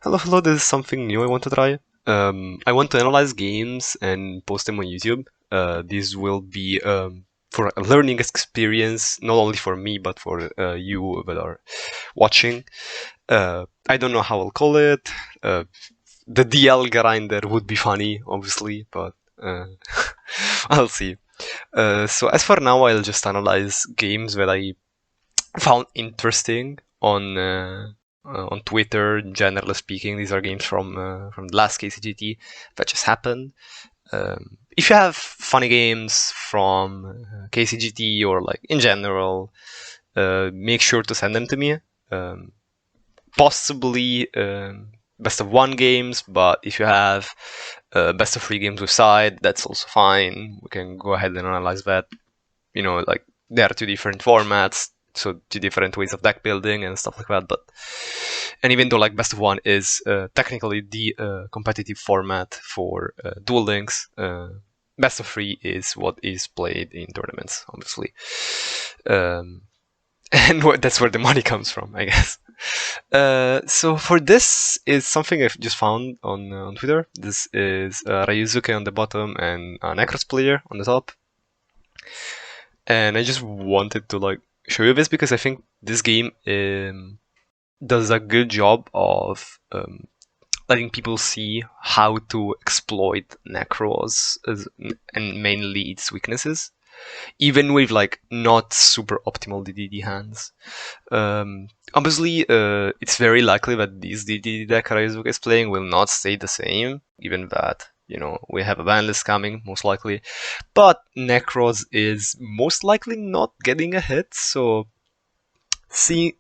Hello, hello, this is something new I want to try. I want to analyze games and post them on YouTube. This will be for a learning experience, not only for me, but for you that are watching. I don't know how I'll call it. The DL grinder would be funny, obviously, but I'll see. So as for now, I'll just analyze games that I found interesting on Twitter. Generally speaking, these are games from the last KCGT that just happened. If you have funny games from KCGT or like in general, make sure to send them to me. Possibly best of one games, but if you have best of three games with side, that's also fine. We can go ahead and analyze that. You know, like there are two different formats, so two different ways of deck building and stuff like that. And even though like best of one is technically the competitive format for duel links, best of three is what is played in tournaments, obviously. And that's where the money comes from, I guess. So for this is something I've just found on Twitter. This is Ryosuke on the bottom and a Nekroz player on the top. And I just wanted to like show you this because I think this game does a good job of letting people see how to exploit Nekroz and mainly its weaknesses, even with like not super optimal DDD hands. Obviously, it's very likely that this DDD deck Ryosuke is playing will not stay the same, given that we have a ban list coming, most likely. But Nekroz is most likely not getting a hit, so see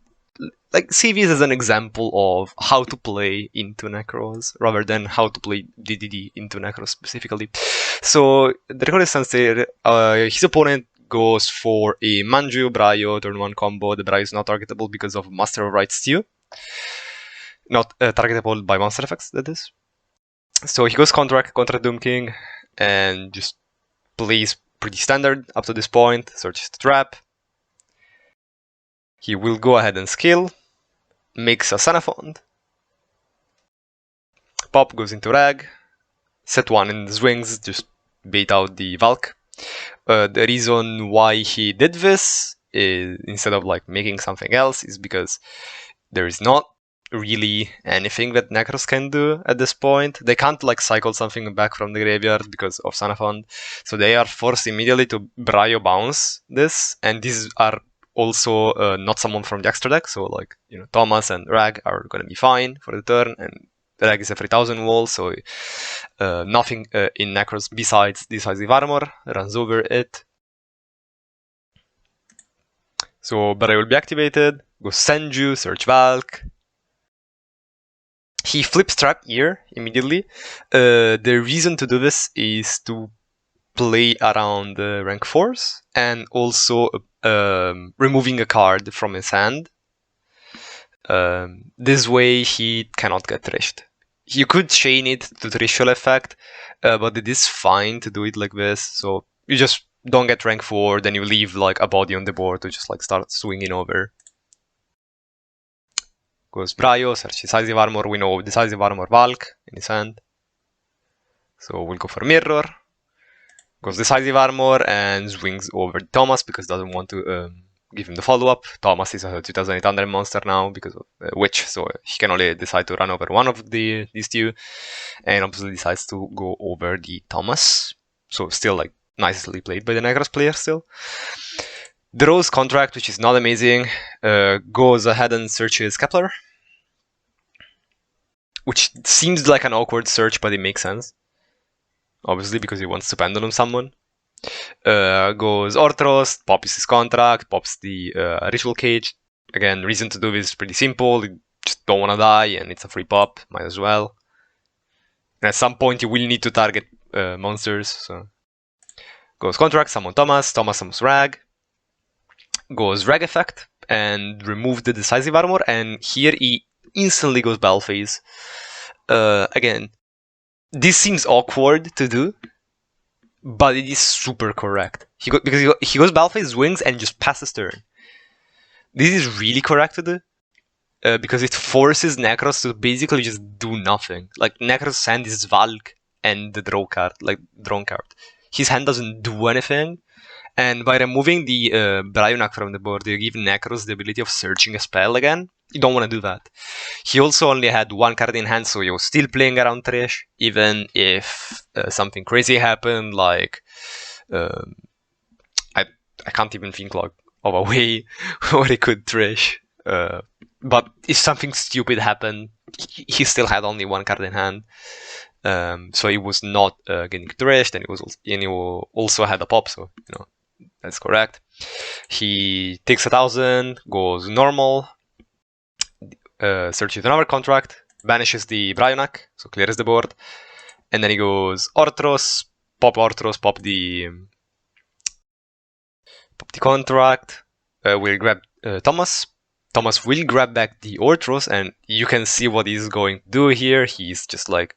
this as an example of how to play into Nekroz rather than how to play DDD into Nekroz specifically. So the record stands there. His opponent goes for a Manju Bryo turn 1 combo. The Bryo is not targetable because of Master of Rights Stew. Not targetable by monster effects, that is. So he goes Contract Doom King and just plays pretty standard up to this point. Searches the trap. He will go ahead and skill. Makes a Sanafond. Pop goes into Rag. Set 1 in the swings, just bait out the Valk. The reason why he did this is, instead of like making something else, is because there is not really anything that Nekroz can do at this point. They can't like cycle something back from the graveyard because of Sanafond, so they are forced immediately to Bryo bounce this, and these are also not someone from the extra deck, so like Thomas and Rag are gonna be fine for the turn, and Rag is a 3000 wall, so nothing in Nekroz besides decisive armor runs over it. So Bryo will be activated, goes Senju, search Valk. He flips Trap Ear immediately. The reason to do this is to play around rank 4s and also removing a card from his hand. This way he cannot get trished. You could chain it to Trishul effect, but it is fine to do it like this. So you just don't get rank 4, then you leave like a body on the board to just like start swinging over. Goes Bryo, search decisive armor. We know decisive armor Valk in his hand, so we'll go for mirror. Goes decisive armor and swings over Thomas because doesn't want to give him the follow-up. Thomas is a 2800 monster now because of Witch, so he can only decide to run over one of these two, and obviously decides to go over the Thomas. So still like nicely played by the Nekroz player still. Draws Contract, which is not amazing, goes ahead and searches Kepler, which seems like an awkward search, but it makes sense. Obviously, because he wants to pendulum someone. Goes Orthros, pops his Contract, pops the Ritual Cage. Again, reason to do this is pretty simple. You just don't want to die, and it's a free pop, might as well. And at some point, you will need to target monsters. So goes Contract, summon Thomas summons Rag. Goes Rag Effect, and remove the decisive armor, and here he instantly goes Battle Phase. Again, this seems awkward to do, but it is super correct. Because he goes Battle Phase, swings, and just passes turn. This is really correct to do. because it forces Nekroz to basically just do nothing. Like, Nekroz' hand is Valk and the draw card, like drawn card. His hand doesn't do anything, and by removing the Bryonak from the board, you give Nekroz the ability of searching a spell again. You don't want to do that. He also only had one card in hand, so he was still playing around trash, even if something crazy happened, like I can't even think like of a way where he could trash. But if something stupid happened, he still had only one card in hand. So he was not getting thrashed, and he also had a pop, so that's correct. He takes 1,000, goes normal, searches another contract, banishes the Bryonak, so clears the board, and then he goes Orthros, pop the contract. We'll grab Thomas. Thomas will grab back the Orthros, and you can see what he's going to do here. He's just like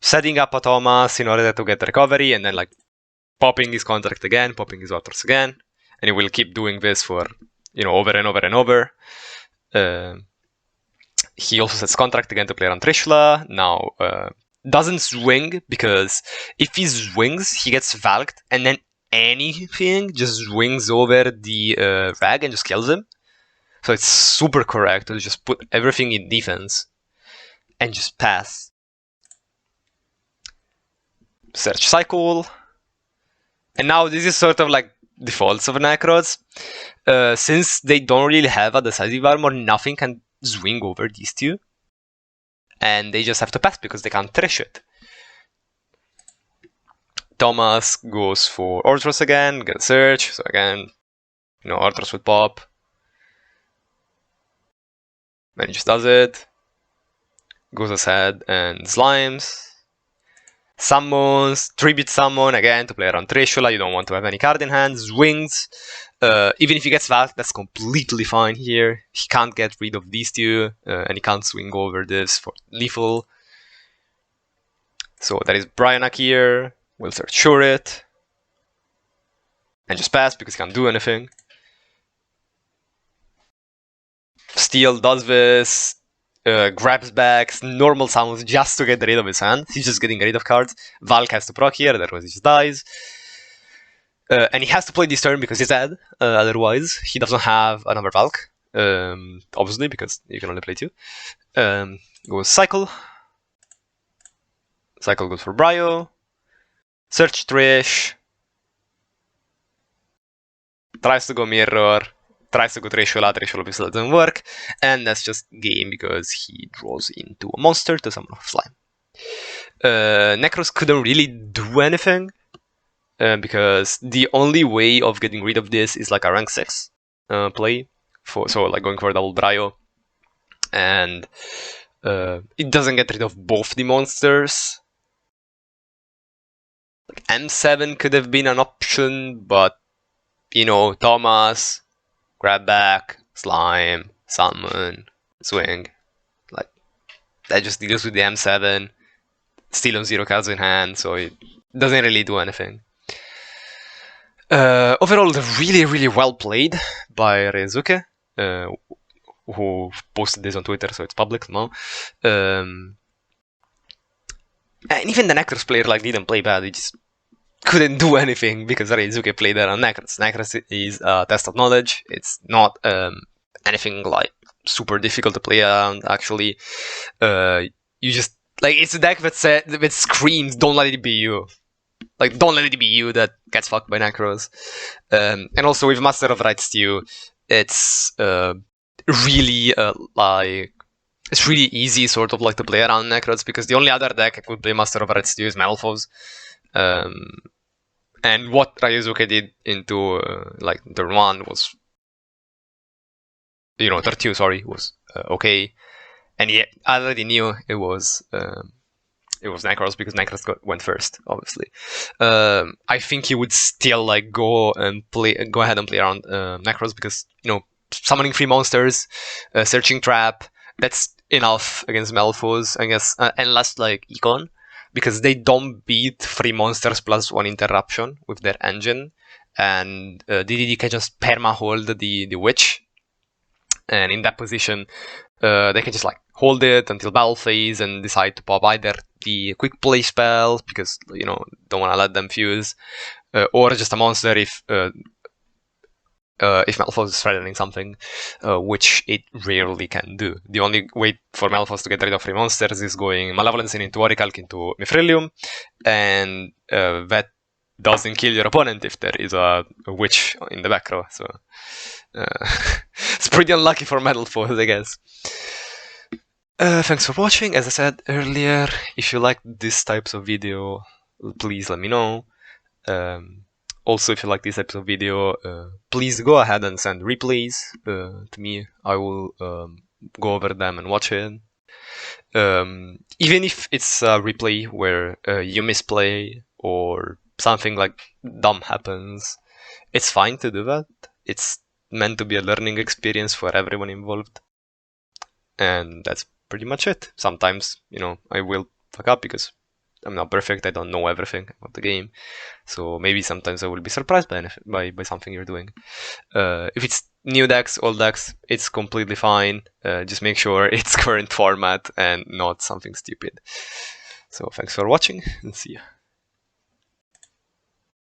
setting up a Thomas in order to get recovery, and then like popping his contract again, popping his Orthros again, and he will keep doing this for over and over and over. He also sets contract again to play around Trishula. Now doesn't swing, because if he swings, he gets Valked, and then anything just swings over the Rag and just kills him. So it's super correct to just put everything in defense and just pass. Search cycle. And now this is sort of like defaults of Nekroz. Since they don't really have a decisive armor, nothing can swing over these two. And they just have to pass because they can't trash it. Thomas goes for Orthros again, get a search. So again, Orthros would pop. Then he just does it. Goes ahead and slimes. Summons, tribute summon again to play around Trishula. You don't want to have any card in hand. Swings. Even if he gets Valk, that's completely fine here. He can't get rid of these two, and he can't swing over this for lethal. So that is Bryonak here. We'll search sure it. And just pass because he can't do anything. Steel does this, grabs back, normal summons just to get rid of his hand. He's just getting rid of cards. Valk has to proc here, otherwise he just dies. And he has to play this turn because he's dead, otherwise he doesn't have another Valk. Obviously, because you can only play two. Goes Cycle. Cycle goes for Bryo. Search Trish. Tries to go Mirror. Tries to go Trishula, Trishula obviously doesn't work, and that's just game because he draws into a monster to summon off Slime. Nekroz couldn't really do anything, because the only way of getting rid of this is like a rank 6 play, so like going for a double Bryo, and it doesn't get rid of both the monsters. Like M7 could have been an option, but Thomas, grab back, slime, summon, swing. Like, that just deals with the M7. Still on 0 cards in hand, so it doesn't really do anything. Overall, really, really well played by Ryosuke, who posted this on Twitter, so it's public now. And even the Nekroz player didn't play bad. He just couldn't do anything because Ryosuke played around Nekroz. Nekroz is a test of knowledge. It's not anything like super difficult to play around. Actually, you just it's a deck that screams, "Don't let it be you." Like, don't let it be you that gets fucked by Nekroz. And also with Master of Red Stew, it's really it's really easy sort of to play around Nekroz because the only other deck I could play Master of Red Stew is Malphos. And what Ryosuke did into turn 1 was, turn 2, sorry, was okay. And I already knew it was Nekroz because Nekroz went first, obviously. I think he would still go ahead and play around Nekroz because summoning 3 monsters, searching trap, that's enough against Malphos, I guess, unless Econ, because they don't beat 3 monsters plus 1 interruption with their engine, and DDD can just perma hold the witch, and in that position They can just like hold it until battle phase and decide to pop either the quick play spell because don't want to let them fuse, or just a monster if Malphos is threatening something, which it rarely can do. The only way for Malphos to get rid of free monsters is going Malevolence into Orichalc into Mithrillium, and that doesn't kill your opponent if there is a witch in the back row. So it's pretty unlucky for Malphos, I guess. Thanks for watching. As I said earlier, if you like these types of video, please let me know. Also, if you like this types of video, please go ahead and send replays to me. I will go over them and watch it. Even if it's a replay where you misplay or something like dumb happens, it's fine to do that. It's meant to be a learning experience for everyone involved. And that's pretty much it. Sometimes, I will fuck up because I'm not perfect. I don't know everything about the game. So maybe sometimes I will be surprised by something you're doing. If it's new decks, old decks, it's completely fine. Just make sure it's current format and not something stupid. So thanks for watching and see you.